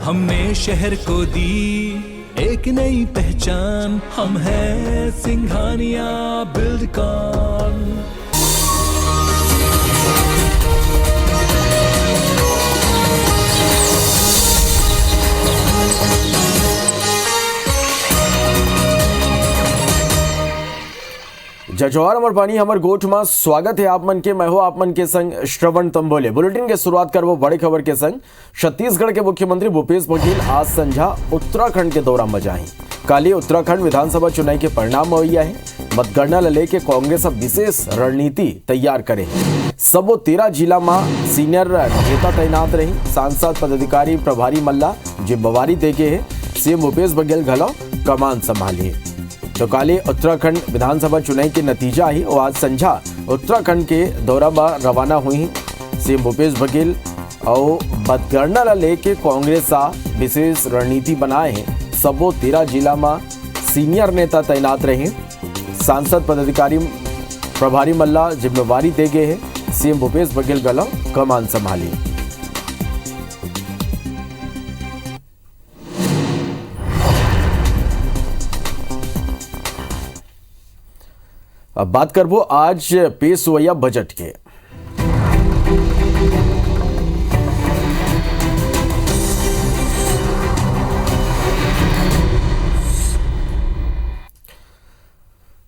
हमने शहर को दी एक नई पहचान, हम हैं सिंघानिया बिल्डकॉन। जय जवाहर अमर पानी हमर गोठ में स्वागत है आप मन के। मैं हो आप मन के संग श्रवण तंबोले। बुलेटिन के शुरुआत करवो बड़े खबर के संग। छत्तीसगढ़ के मुख्यमंत्री भूपेश बघेल आज संझा उत्तराखंड के दौरा में जाही। काली उत्तराखंड विधानसभा चुनाव के परिणाम हुआ है। मतगणना ले के कांग्रेस अब विशेष रणनीति तैयार करे। सबो 13 जिला में सीनियर नेता तैनात रही। सांसद पदाधिकारी प्रभारी मल्ला जिम्मेवारी देके है। सीएम भूपेश बघेल घलो कमान संभाली। तो काले उत्तराखंड विधानसभा चुनाव के नतीजा ही और आज संझा उत्तराखंड के दौरा में रवाना हुई। सीएम भूपेश बघेल और मतगणना लेके कांग्रेस विशेष रणनीति बनाए हैं। सबो 13 जिला में सीनियर नेता तैनात रहे। सांसद पदाधिकारी प्रभारी मल्ला जिम्मेवारी दे गए हैं। सीएम भूपेश बघेल गला कमान संभाली। अब बात करबो आज पेश हुआ बजट के।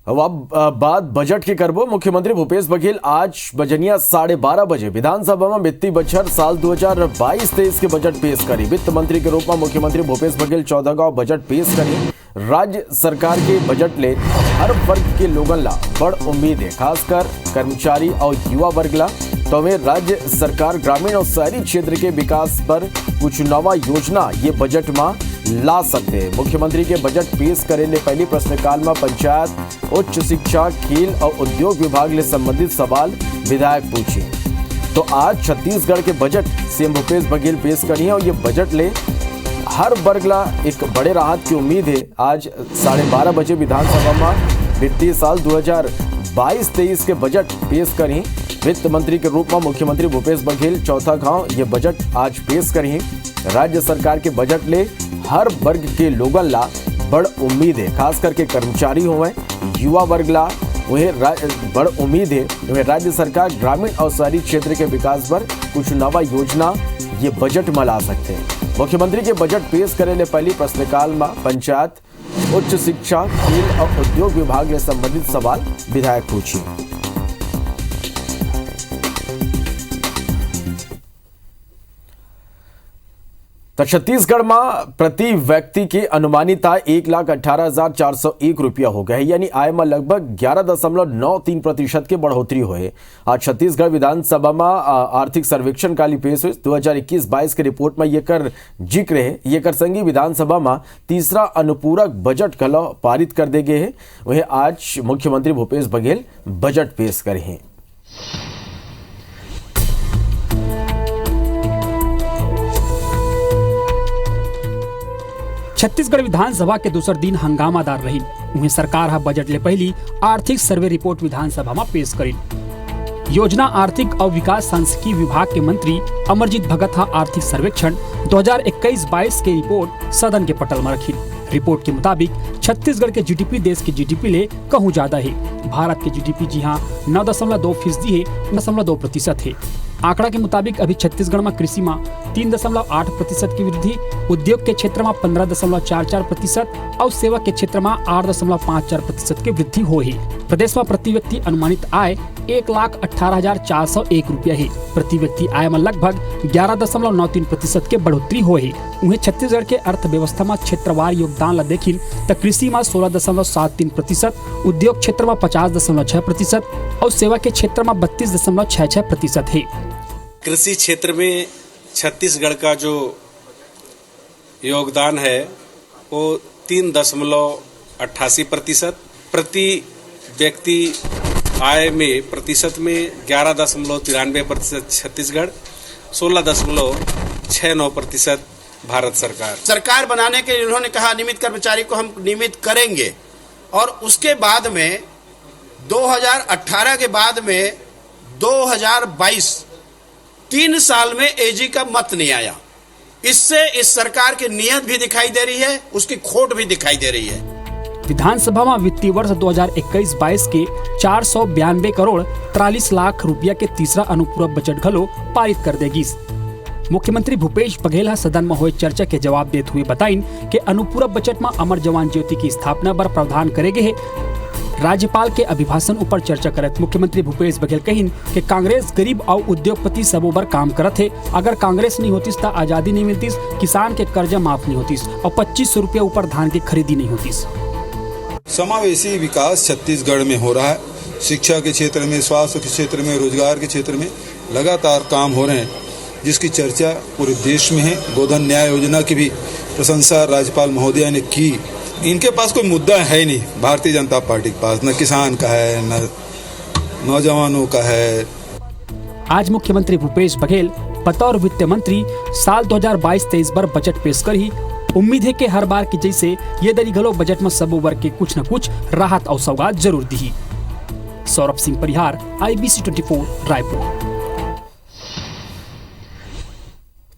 अब बात बजट के करबो। मुख्यमंत्री भूपेश बघेल आज बजनिया 12:30 बजे विधानसभा में वित्तीय बजट साल 2022-23 के बजट पेश करी। वित्त मंत्री के रूप में मुख्यमंत्री भूपेश बघेल 14 गांव बजट पेश करी। राज्य सरकार के बजट ले हर वर्ग के लोगन ला बड़ उम्मीद है, खासकर कर्मचारी और युवा वर्ग ला। तो वे राज्य सरकार ग्रामीण और शहरी क्षेत्र के विकास पर कुछ नवा योजना ये बजट में ला सकते हैं। मुख्यमंत्री के बजट पेश करे ले पहले प्रश्नकाल में पंचायत, उच्च शिक्षा, खेल और उद्योग विभाग ले संबंधित सवाल विधायक पूछे। तो आज छत्तीसगढ़ के बजट सीएम भूपेश बघेल पेश करी है और ये बजट ले हर वर्ग ला एक बड़े राहत की उम्मीद है। आज 12:30 बजे विधानसभा में वित्तीय साल 2022-23 के बजट पेश करी। वित्त मंत्री के रूप में मुख्यमंत्री भूपेश बघेल चौथा गांव ये बजट आज पेश करी। राज्य सरकार के बजट ले हर वर्ग के लोगन ला बड़ उम्मीद है, खास करके कर्मचारी हुए, युवा वर्ग ला वह बड़ उम्मीद है। वह राज्य सरकार ग्रामीण और शहरी क्षेत्र के विकास पर कुछ नवा योजना ये बजट में ला सकते हैं। मुख्यमंत्री के बजट पेश करे ले पहली प्रश्नकाल में पंचायत, उच्च शिक्षा, खेल और उद्योग विभाग से संबंधित सवाल विधायक पूछी। तो छत्तीसगढ़ में प्रति व्यक्ति के अनुमानित आय 1,18,401 रुपया हो गए, यानी आय में लगभग 11.93% के बढ़ोतरी हुए। आज छत्तीसगढ़ विधानसभा में आर्थिक सर्वेक्षण काली पेश हुई। 2021-22 के रिपोर्ट में ये कर जिक्र है। ये कर संघीय विधानसभा में तीसरा अनुपूरक बजट कल पारित कर दे गए हैं। वह आज मुख्यमंत्री भूपेश बघेल बजट पेश करे हैं। छत्तीसगढ़ विधानसभा के दूसर दिन हंगामादार रही। उन्हें सरकार हा बजट ले पहली आर्थिक सर्वे रिपोर्ट विधानसभा में पेश करी। योजना आर्थिक और विकास सांख्यिकी विभाग के मंत्री अमरजीत भगत हा आर्थिक सर्वेक्षण 2021-22 के रिपोर्ट सदन के पटल में रखी। रिपोर्ट के मुताबिक छत्तीसगढ़ के जीडीपी देश के जीडीपी ले कहूँ ज्यादा है। भारत के जीडीपी जी हाँ 9.2% है, 9.2% है। आंकड़ा के मुताबिक अभी छत्तीसगढ़ में कृषि में 3.8% की वृद्धि, उद्योग के क्षेत्र में 15.44% और सेवा के क्षेत्र में 8.54% की वृद्धि हो ही। प्रदेश में प्रति व्यक्ति अनुमानित आय 1,18,401 रुपया है। प्रति व्यक्ति आय में लगभग 11.93% के बढ़ोतरी हो ही। उन्हें छत्तीसगढ़ के अर्थव्यवस्था में क्षेत्रवार योगदान ला देखिन तो कृषि में 16.73%, उद्योग क्षेत्र में 50.6% और सेवा के क्षेत्र में 32.66% है। कृषि क्षेत्र में छत्तीसगढ़ का जो योगदान है वो 3.88%, प्रति व्यक्ति आय में प्रतिशत में 11.93% छत्तीसगढ़, 16.69% भारत सरकार बनाने के लिए उन्होंने कहा नियमित कर्मचारी को हम नियमित करेंगे। और उसके बाद में 2018 के बाद में 2022 3 साल में एजी का मत नहीं आया। इससे इस सरकार की नीयत भी दिखाई दे रही है, उसकी खोट भी दिखाई दे रही है। विधानसभा में वित्तीय वर्ष 2021-22 के 492 करोड़ 43 लाख रुपया के तीसरा अनुपूरक बजट घलो पारित कर देगी। मुख्यमंत्री भूपेश बघेल सदन में हुए चर्चा के जवाब देते हुए बताइन कि अनुपूरक बजट में अमर जवान ज्योति की स्थापना पर प्रावधान करे गए है। राज्यपाल के अभिभाषण ऊपर चर्चा करत मुख्यमंत्री भूपेश बघेल कहिन कि कांग्रेस गरीब और उद्योगपति सबों पर काम करत है। अगर कांग्रेस नहीं होती तो आजादी नहीं मिलती, किसान के कर्जा माफ नहीं होती और 2500 रुपया ऊपर धान की खरीदी नहीं होती। समावेशी विकास छत्तीसगढ़ में हो रहा है। शिक्षा के क्षेत्र में, स्वास्थ्य के क्षेत्र में, रोजगार के क्षेत्र में लगातार काम हो रहे हैं, जिसकी चर्चा पूरे देश में है। गोधन न्याय योजना की भी प्रशंसा राज्यपाल महोदया ने की। इनके पास कोई मुद्दा है नहीं, भारतीय जनता पार्टी के पास न किसान का है न नौजवानों का है। आज मुख्यमंत्री भूपेश बघेल बतौर वित्त मंत्री साल 2022-23 पर बजट पेश कर ही उम्मीद है कि हर बार की जैसे ये दरी घलो बजट में सब वर्ग के कुछ न कुछ राहत और सौगात जरूर दी। सौरभ सिंह परिहार, IBC 24 रायपुर।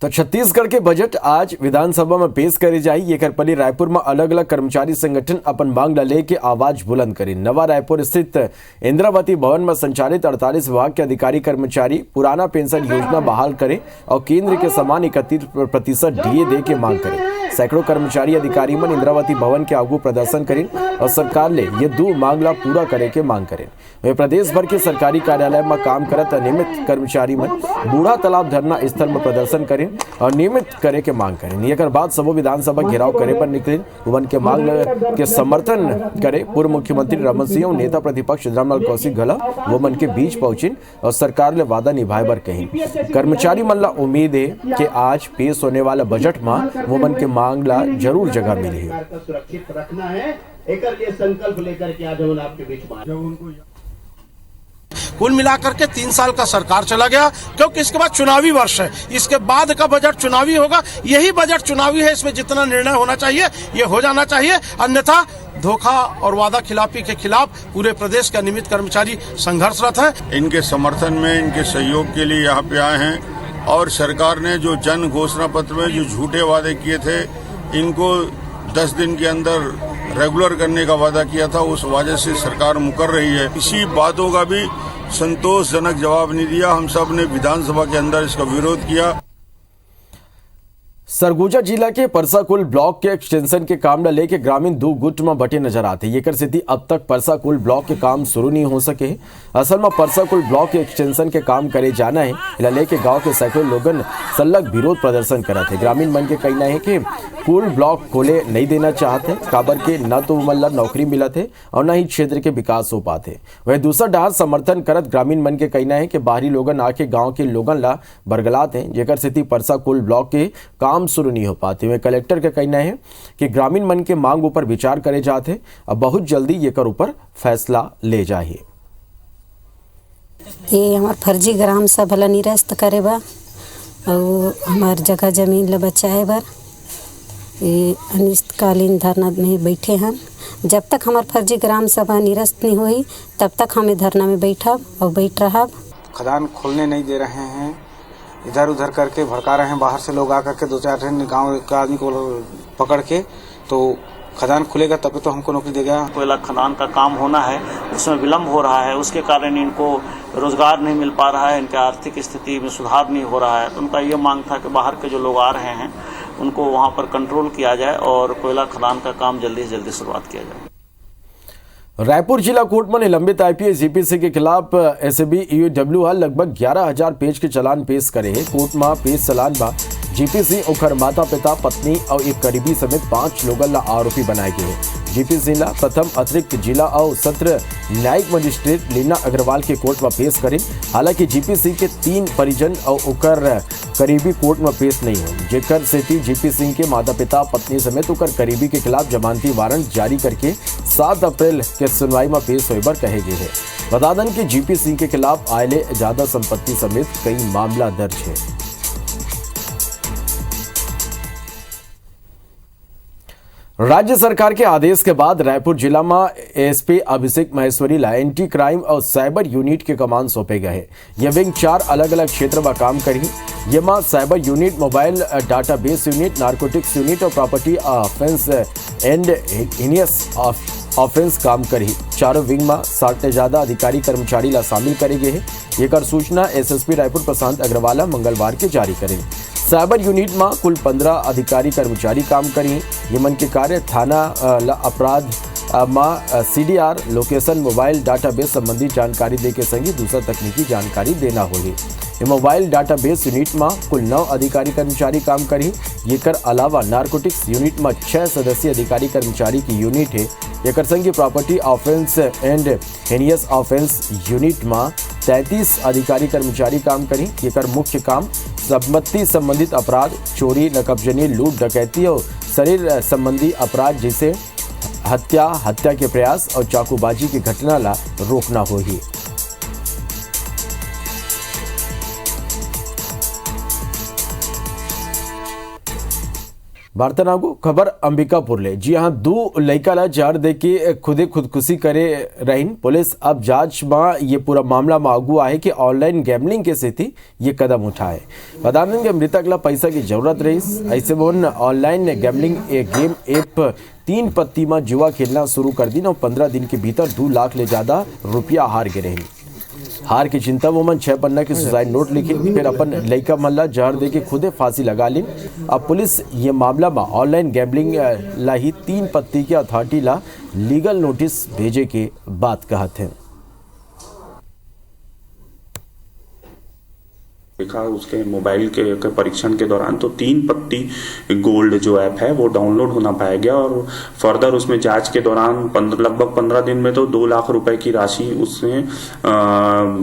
तो छत्तीसगढ़ के बजट आज विधानसभा में पेश करे जाई। ये करपली रायपुर में अलग अलग कर्मचारी संगठन अपन मांग ला लेके आवाज बुलंद करी। नवा रायपुर स्थित इंद्रावती भवन में संचालित 48 विभाग के अधिकारी कर्मचारी पुराना पेंशन योजना बहाल करे और केंद्र के समान 31% DA दे के मांग करे। सैकड़ों कर्मचारी अधिकारी मन इंद्रावती भवन के आगू प्रदर्शन करें और सरकार ले ये दो मांगला पूरा करे के मांग करें। वे प्रदेश भर के सरकारी कार्यालय में काम करत अनियमित कर्मचारी मन बूढ़ा तालाब धरना स्थल में प्रदर्शन करें और नियमित करे के मांग करें। एकर बाद सबो विधानसभा घेराव करे पर निकले। वन के मांग के समर्थन करे पूर्व मुख्यमंत्री रमन सिंह और नेता प्रतिपक्ष रामलाल कौशिक घला वो मन के बीच पहुंचिन और सरकार ले वादा निभाए बर कहीं। कर्मचारी मन ला उम्मीद है कि आज पेश होने वाला बजट में वो मन के मांग ला जरूर जगह मिली है। सुरक्षित रखना है, एक संकल्प लेकर के आज हम आपके बीच में कुल मिलाकर के 3 साल का सरकार चला गया, क्योंकि इसके बाद चुनावी वर्ष है। इसके बाद का बजट चुनावी होगा। यही बजट चुनावी है, इसमें जितना निर्णय होना चाहिए ये हो जाना चाहिए। अन्यथा धोखा और वादा खिलाफी के खिलाफ पूरे प्रदेश के नियमित कर्मचारी संघर्षरत हैं। इनके समर्थन में, इनके सहयोग के लिए यहाँ पे आए हैं और सरकार ने जो जन घोषणा पत्र में जो झूठे वादे किए थे, इनको 10 दिन के अंदर रेगुलर करने का वादा किया था, उस वजह से सरकार मुकर रही है। इसी बातों का भी संतोषजनक जवाब नहीं दिया। हम सब ने विधानसभा के अंदर इसका विरोध किया। सरगुजा जिला के परसाकुल ब्लॉक के एक्सटेंशन के काम न लेके ग्रामीण दो गुट में बटे नजर आते। ये कर स्थिति अब तक परसाकुल ब्लॉक के काम शुरू नहीं हो सके। असल में परसाकुल ब्लॉक के एक्सटेंशन के काम करे जाना है, इला लेके गांव के सैकड़ों लोगन सल्लग विरोध प्रदर्शन करा थे। ग्रामीण मन के कहना है कि कुल ब्लॉक खोले नहीं देना चाहते, काबर के न तो मतलब नौकरी मिला थे और न ही क्षेत्र के विकास हो पाते। वह दूसरा डहार समर्थन करत ग्रामीण मन के कहना है कि बाहरी लोगन आके गाँव के लोगन ला बरगलाते हैं, जेकर स्थिति परसाकुल ब्लॉक के काम शुरू नहीं हो पाते। वे कलेक्टर का कहना है कि ग्रामीण मन के मांग ऊपर विचार करे जाते, अब बहुत जल्दी ये कर ऊपर फैसला ले जाए। ये हमार फर्जी ग्राम सभा ला निरस्त करे बा और हमार जगह जमीन ला बचाए बर ये अनिश्चितकालीन धरना में बैठे हैं। जब तक हमार फर्जी ग्राम सभा निरस्त नहीं हुई तब तक हमें धरना में बैठब और बैठ रहा। खदान खोलने नहीं दे रहे हैं, इधर उधर करके भड़का रहे हैं। बाहर से लोग आकर के 2-4 गांव के आदमी को पकड़ के, तो खदान खुलेगा तब तो हमको नौकरी देगा। कोयला खदान का काम होना है, उसमें विलम्ब हो रहा है, उसके कारण इनको रोजगार नहीं मिल पा रहा है, इनके आर्थिक स्थिति में सुधार नहीं हो रहा है। उनका ये मांग था कि बाहर के जो लोग आ रहे हैं उनको वहाँ पर कंट्रोल किया जाए और कोयला खदान का काम जल्दी से जल्दी शुरुआत किया जाए। रायपुर जिला कोर्ट में निलंबित IPS GPC के खिलाफ SAB EOW लगभग 11,000 पेज के चलान पेश करे है। कोर्ट में पेश चलान बा GPC ओखर माता पिता, पत्नी और एक करीबी समेत 5 लोगन ला आरोपी बनाए गए हैं। GPC ला प्रथम अतिरिक्त जिला और सत्र न्यायिक मजिस्ट्रेट लीना अग्रवाल के कोर्ट में पेश करें। हालांकि GPC के 3 परिजन और ओकर करीबी कोर्ट में पेश नहीं हो, जेकर सेती GPC के माता पिता, पत्नी समेत ओकर करीबी के खिलाफ जमानती वारंट जारी करके 7 अप्रैल के सुनवाई में पेश होए बर कहे गए है। बता दें कि GPC के खिलाफ आयले ज्यादा संपत्ति समेत कई मामला दर्ज है। राज्य सरकार के आदेश के बाद रायपुर जिला में एसपी अभिषेक महेश्वरी ला एंटी क्राइम और साइबर यूनिट के कमान सौंपे गए हैं। यह विंग 4 अलग अलग क्षेत्र में काम करी। ये में cyber unit, mobile database unit, narcotics unit और property offence and heinous offence काम करी। चारों विंग में 60 से ज्यादा अधिकारी कर्मचारी ला शामिल करे गए हैं। एक सूचना एसएसपी रायपुर प्रशांत अग्रवाल मंगलवार के जारी करें। साइबर यूनिट में कुल 15 अधिकारी कर्मचारी काम करी। ये मन के कार्य थाना अपराध में सीडीआर, लोकेशन, मोबाइल डाटाबेस संबंधी जानकारी दे के संगी दूसरा तकनीकी जानकारी देना होगी। ये मोबाइल डाटाबेस यूनिट में कुल 9 अधिकारी कर्मचारी काम करी। ये कर अलावा नारकोटिक्स यूनिट में 6 सदस्यीय अधिकारी कर्मचारी की यूनिट है। एक संगी property offence and heinous offence unit में 33 अधिकारी कर्मचारी काम करी। ये कर मुख्य काम संपत्ति संबंधित अपराध, चोरी, नकबजनी, लूट, डकैती और शरीर संबंधी अपराध जैसे हत्या के प्रयास और चाकूबाजी की घटना ला रोकना होगी। वार्तानागु खबर अंबिकापुर ले। जी हाँ, 2 लड़का ला जार दे के खुदे खुदकुशी करे रहीन। पुलिस अब जांच में ये पूरा मामला में आगू आए कि ऑनलाइन गैमलिंग के स्थिति ये कदम उठाए। बता दें कि मृतक ला पैसा की जरूरत रही। ऐसे में ऑनलाइन गैमलिंग गेम ऐप 3 पत्ती में जुआ खेलना शुरू कर दी और 15 दिन के भीतर 2 लाख ले ज्यादा रुपया हार गए। हार की चिंता वो मन 6 पन्ना की सुसाइड नोट लिखी, फिर अपन लड़का मल्ला जहर दे के खुदे फांसी लगा ली। अब पुलिस ये मामला में ऑनलाइन गैम्बलिंग ला ही 3 पत्ती की अथॉरिटी ला लीगल नोटिस भेजे के बात कहते हैं। देखा उसके मोबाइल के परीक्षण के दौरान तो 3 पत्ती गोल्ड जो ऐप है वो डाउनलोड होना पाया गया और फर्दर उसमें जांच के दौरान लगभग 15 दिन में तो 2 लाख रुपए की राशि उसमें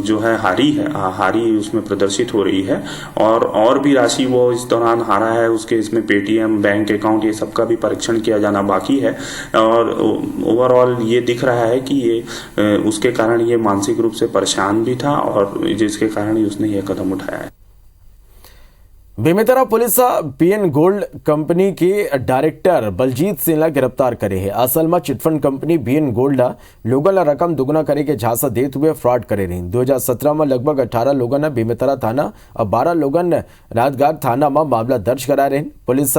जो है हारी उसमें प्रदर्शित हो रही है और भी राशि वो इस दौरान हारा है। उसके इसमें पेटीएम, बैंक अकाउंट, ये सबका भी परीक्षण किया जाना बाकी है और ओवरऑल ये दिख रहा है कि ये उसके कारण ये मानसिक रूप से परेशान भी था और जिसके कारण ही उसने ये कदम उठाया है। Bemetara police PN gold company के डायरेक्टर बलजीत सिंह ला गिरफ्तार करे है। असल में चिटफंड कंपनी बीएन गोल्ड लोगों ला रकम दुगुना करे के झांसा देते हुए फ्रॉड करे रही। 2017 में लगभग 18 लोगों ने बेमेतरा थाना और 12 लोगों ने राजगार थाना में मामला दर्ज करा रहे। पुलिस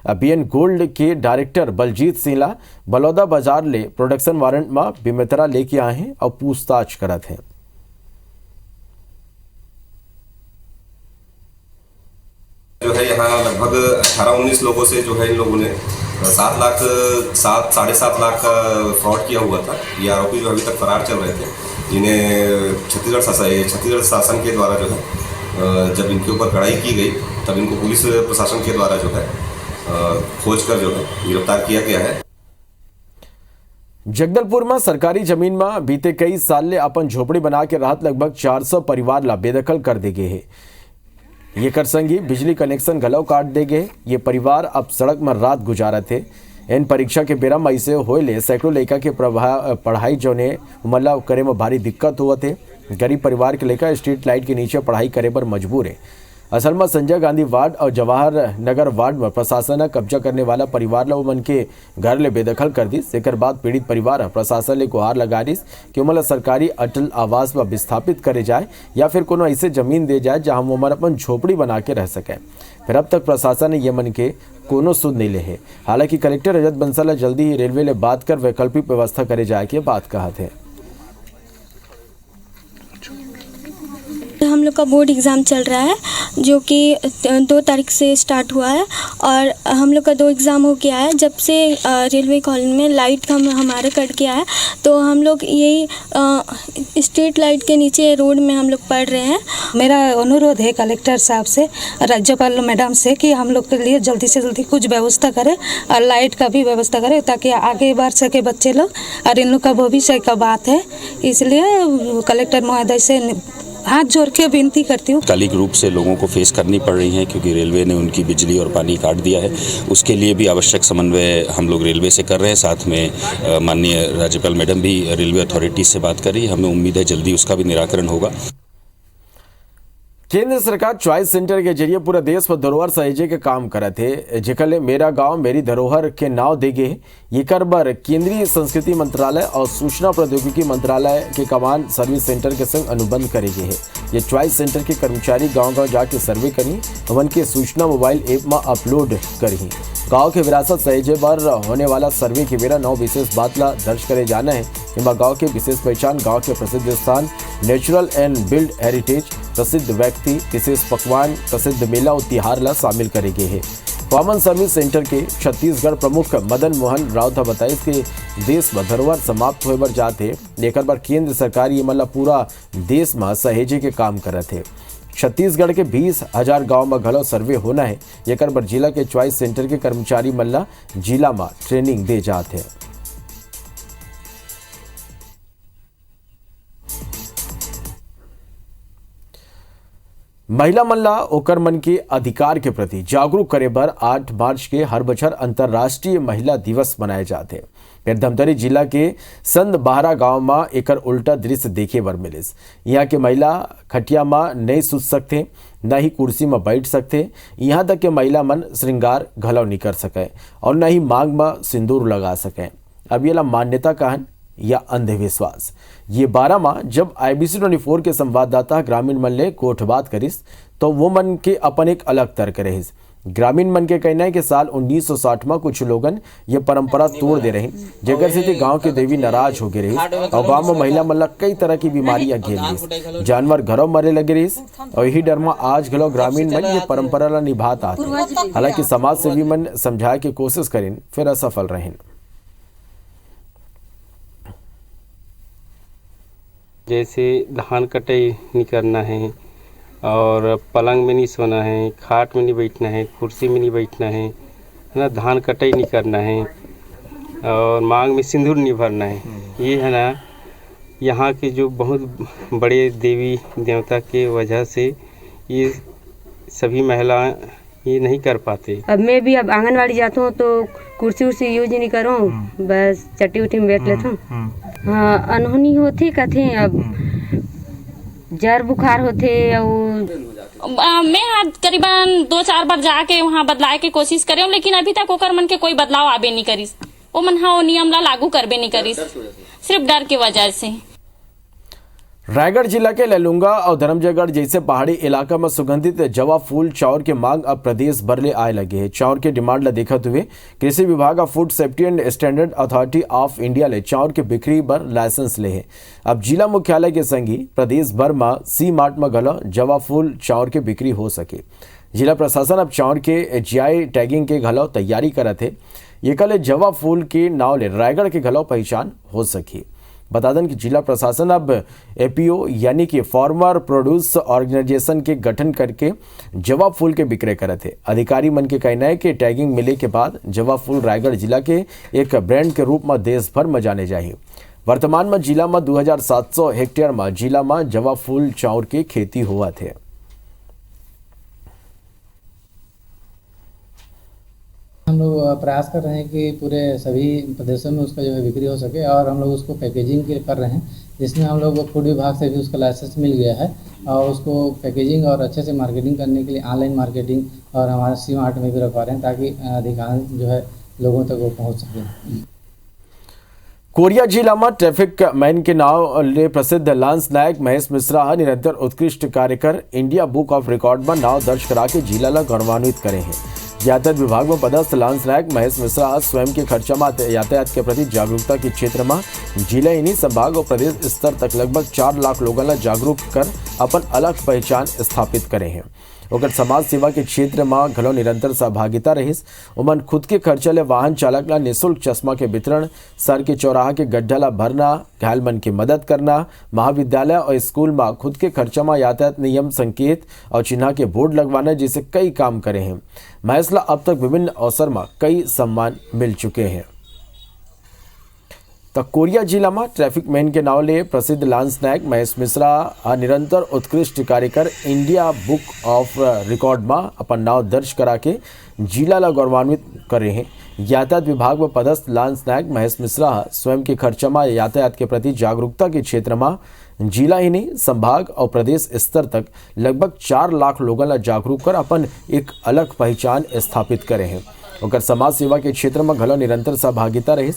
बीएन गोल्ड के डायरेक्टर बलजीत सिंह ला बलौदा बाजार ले प्रोडक्शन वारंट में बेमेतरा लेके आए हैं और पूछताछ करते हैं। जो है यहाँ लगभग 18-19 लोगों से जो है इन लोगों ने 7.5 लाख का फ्रॉड किया हुआ था। ये आरोपी जो अभी तक फरार चल रहे थे। इन्हें छत्तीसगढ़ शासन के द्वारा जो है जब इनके ऊपर कड़ाई की गई तब इनको पुलिस प्रशासन के द्वारा जो है खोज कर जो है गिरफ्तार किया गया है। जगदलपुर में सरकारी जमीन में बीते कई साल ले अपन झोपड़ी बना के रहत लगभग 400 परिवार ला बेदखल कर दे गए है। ये कर संगी बिजली कनेक्शन गलव काट दे गए। ये परिवार अब सड़क में रात गुजारा थे। इन परीक्षा के बेरा में ऐसे होले सैकड़ों लड़का के पढ़ाई जोने उमला करे में भारी दिक्कत हुआ थे। गरीब परिवार के लड़का स्ट्रीट लाइट के नीचे पढ़ाई करे पर मजबूर है। असल में संजय गांधी वार्ड और जवाहर नगर वार्ड में प्रशासन कब्जा करने वाला परिवार ला उमन के घर ले बेदखल कर दी। एकर बाद पीड़ित परिवार प्रशासन ले गुहार लगा रही कि उमला सरकारी अटल आवास में विस्थापित करे जाए या फिर कोनो ऐसे जमीन दे जाए जहां वो उमर अपन झोपड़ी बना के रह सके। फिर अब तक प्रशासन ने ये मन के कोनो सुध नहीं ले है। हालांकि कलेक्टर रजत बंसल जल्दी ही रेलवे ले बात कर वैकल्पिक व्यवस्था करे जाए की बात कहा थे। हम लोग का बोर्ड एग्ज़ाम चल रहा है जो कि 2 तारीख से स्टार्ट हुआ है और हम लोग का 2 एग्ज़ाम हो गया है। जब से रेलवे कॉलोनी में लाइट हमारे कट गया है तो हम लोग यही स्ट्रीट लाइट के नीचे रोड में हम लोग पढ़ रहे हैं। मेरा अनुरोध है कलेक्टर साहब से, राज्यपाल मैडम से कि हम लोग के लिए जल्दी से जल्दी कुछ व्यवस्था करें और लाइट का भी व्यवस्था करें ताकि आगे बढ़ सके बच्चे लोग और इन लोग का भविष्य का बात है। इसलिए कलेक्टर महोदय से हाथ जोड़ के विनती करती हूँ। कालिक रूप से लोगों को फेस करनी पड़ रही है क्योंकि रेलवे ने उनकी बिजली और पानी काट दिया है। उसके लिए भी आवश्यक समन्वय हम लोग रेलवे से कर रहे हैं। साथ में माननीय राज्यपाल मैडम भी रेलवे अथॉरिटी से बात कर रही है। हमें उम्मीद है जल्दी उसका भी निराकरण होगा। केंद्र सरकार चॉइस सेंटर के जरिए पूरे देश में धरोहर सहेजे के काम करत है, जेकर मेरा गांव मेरी धरोहर के नाव देगे ये बर केंद्रीय संस्कृति मंत्रालय और सूचना प्रौद्योगिकी मंत्रालय के कमान सर्विस सेंटर के संग अनुबंध करेगे है। ये चॉइस सेंटर के कर्मचारी गांव-गांव जाके सर्वे करी, वन के सूचना मोबाइल ऐप में अपलोड करी। गांव के विरासत सहेजे बर होने वाला सर्वे के बेरा 9 विशेष बात ला दर्ज करे जाना है। इनमें गांव के विशेष पहचान, गांव के प्रसिद्ध स्थान, नेचुरल एंड बिल्ड हेरिटेज, प्रसिद्ध व्यक्ति, विशेष पकवान, प्रसिद्ध मेला और तिहार ला शामिल करेगे है। कॉमन सर्विस सेंटर के छत्तीसगढ़ प्रमुख मदन मोहन राउत बताई कि देश में धरोहर समाप्त होए बर जाते लेकर बार केंद्र सरकार ये मतलब पूरा देश में सहेजे के काम करत है। छत्तीसगढ़ के 20,000 गांव में घलो सर्वे होना है। एकर बर जिला के चॉइस सेंटर के कर्मचारी मल्ला जिला में ट्रेनिंग दे जाते हैं। महिला मल्ला ओकर मन के अधिकार के प्रति जागरूक करे बर 8 मार्च के हर बछर अंतर्राष्ट्रीय महिला दिवस मनाए जाते हैं। फिर धमतरी जिला के संद बहरा गांव में एकर उल्टा दृश्य देखे बर मिलिस। यहाँ के महिला खटिया में नहीं सुत सकते, न ही कुर्सी में बैठ सकते। यहाँ तक के महिला मन श्रृंगार घलव नहीं कर सके और न ही मांग में सिंदूर लगा सके। अब ये ला मान्यता कहन या अंधविश्वास। ये 12 माह जब IBC 24 के संवाददाता ग्रामीण मन ले कोठ बात करिस तो वो मन के अपन एक अलग तर्क रहिस। ग्रामीण मन के कहना है कि साल 1960 में कुछ लोगन ये परंपरा तोड़ दे रहे, जेकर से गांव के देवी नाराज हो गए रही और गांव में महिला मन कई तरह की बीमारियां घेर ली, जानवर घरों मरे लगे रही और यही डर में आज घलो ग्रामीण मन ये परंपरा ला निभात आते। हालांकि समाज सेवी मन समझाए की कोशिश करें फिर असफल रहें। जैसे धान कटाई नहीं करना है और पलंग में नहीं सोना है, खाट में नहीं बैठना है, कुर्सी में नहीं बैठना है ना, धान कटाई नहीं करना है और मांग में सिंदूर नहीं भरना है। ये है ना यहाँ के जो बहुत बड़े देवी देवता के वजह से ये सभी महिलाएं ये नहीं कर पाते। अब मैं भी अब आंगनवाड़ी जाता हूँ तो कुर्सी उर्सी यूज नहीं करूँ, बस चट्टी उट्टी में बैठ लेता हूँ। हाँ, अनहोनी होती कथे, अब जर बुखार होते और मैं करीबन 2-4 बार जाके वहाँ बदलाए के कोशिश करे, लेकिन अभी तक ओकर मन के कोई बदलाव आबे नहीं करिस। वो मन हाँ नियम ला लागू करबे नहीं करिस, सिर्फ डर के वजह से। रायगढ़ जिला के ललुंगा और धर्मजयगढ़ जैसे पहाड़ी इलाका में सुगंधित जवा फूल चाउर के मांग अब प्रदेश भर ले आए लगे है। चाउर के डिमांड ला देखते हुए कृषि विभाग of food safety and standard authority of India ले चाउर के बिक्री पर लाइसेंस ले है। अब जिला मुख्यालय के संगी प्रदेश भर में सी मार्ट में गलो जवा फूल चाउर के बिक्री हो सके। जिला प्रशासन अब चाउर के GI टैगिंग के घलो तैयारी करत है। ये कल जवा फूल के नाव ले रायगढ़ के घलो पहचान हो सकी। बता दें कि जिला प्रशासन अब APO यानी कि फार्मर प्रोड्यूस ऑर्गेनाइजेशन के गठन करके जवा फूल के विक्रय करत है। अधिकारी मन के कहना है कि टैगिंग मिले के बाद जवा फूल रायगढ़ जिला के एक ब्रांड के रूप में देश भर में जाने जाए। वर्तमान में जिला में 2700 हेक्टेयर में जिला में जवा फूल चाउर की खेती हुआ थे। हम लोग प्रयास कर रहे हैं कि पूरे सभी प्रदेशों में उसका जो है बिक्री हो सके और हम लोग उसको पैकेजिंग कर रहे हैं, जिसमें हम लोग फूड विभाग से भी उसका लाइसेंस मिल गया है और उसको पैकेजिंग और अच्छे से मार्केटिंग करने के लिए ऑनलाइन मार्केटिंग और हमारे सी मार्ट में भी रखवा रहे हैं ताकि अधिकांश जो है लोगों तक वो पहुँच सके। कोरिया जिला में ट्रैफिक मैन के नाव ले प्रसिद्ध लांस नायक महेश मिश्रा निरंतर उत्कृष्ट कार्य कर इंडिया बुक ऑफ रिकॉर्ड में नाव दर्ज करा के जिला ला गौरवान्वित करे हैं। यातायात विभाग में पदस्थ लांस नायक महेश मिश्रा स्वयं के खर्चा में यातायात के प्रति जागरूकता के क्षेत्र में जिला ही नहीं संभाग और प्रदेश स्तर तक लगभग 4 लाख लोगों ला जागरूक कर अपन अलग पहचान स्थापित करे हैं। ओकर समाज सेवा के क्षेत्र में घलो निरंतर सहभागिता रहिस। उमन खुद के खर्चा ले वाहन चालक ला निःशुल्क चश्मा के वितरण, सर के चौराहा के गड्ढा ला भरना, घायल मन की मदद करना, महाविद्यालय और स्कूल में खुद के खर्चा में यातायात नियम संकेत और चिन्ह के बोर्ड लगवाना जैसे कई काम करे हैं। महेश ला अब तक विभिन्न अवसर में कई सम्मान मिल चुके हैं। तो कोरिया जिला में ट्रैफिक मैन के नाव ले प्रसिद्ध लांस नायक महेश मिश्रा आ निरंतर उत्कृष्ट कार्य कर इंडिया बुक ऑफ रिकॉर्ड में अपन नाव दर्ज करा के जिला ला गौरवान्वित कर रहे हैं। यातायात विभाग में पदस्थ लांस नायक महेश मिश्रा स्वयं के खर्चा में यातायात के प्रति जागरूकता के क्षेत्र में जिला ही नहीं संभाग और प्रदेश स्तर तक लगभग 4 लाख लोगों ला जागरूक कर अपन एक अलग पहचान स्थापित करे हैं। और समाज सेवा के क्षेत्र में घलो निरंतर सहभागिता रही।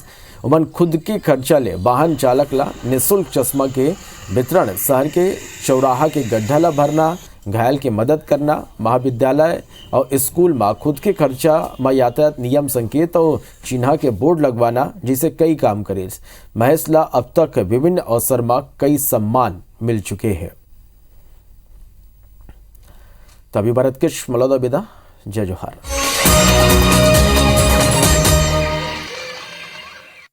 उमन खुद के खर्चा ले वाहन चालक ला निःशुल्क चश्मा के वितरण, शहर के चौराहा के गड्ढा ला भरना, घायल के मदद करना, महाविद्यालय और स्कूल में खुद के खर्चा में यातायात नियम संकेत और चिन्ह के बोर्ड लगवाना, जिसे कई काम करे। महेश ला अब तक विभिन्न अवसर में कई सम्मान मिल चुके हैं। तभी भरत किश मलौदा बिदा, जय जोहार।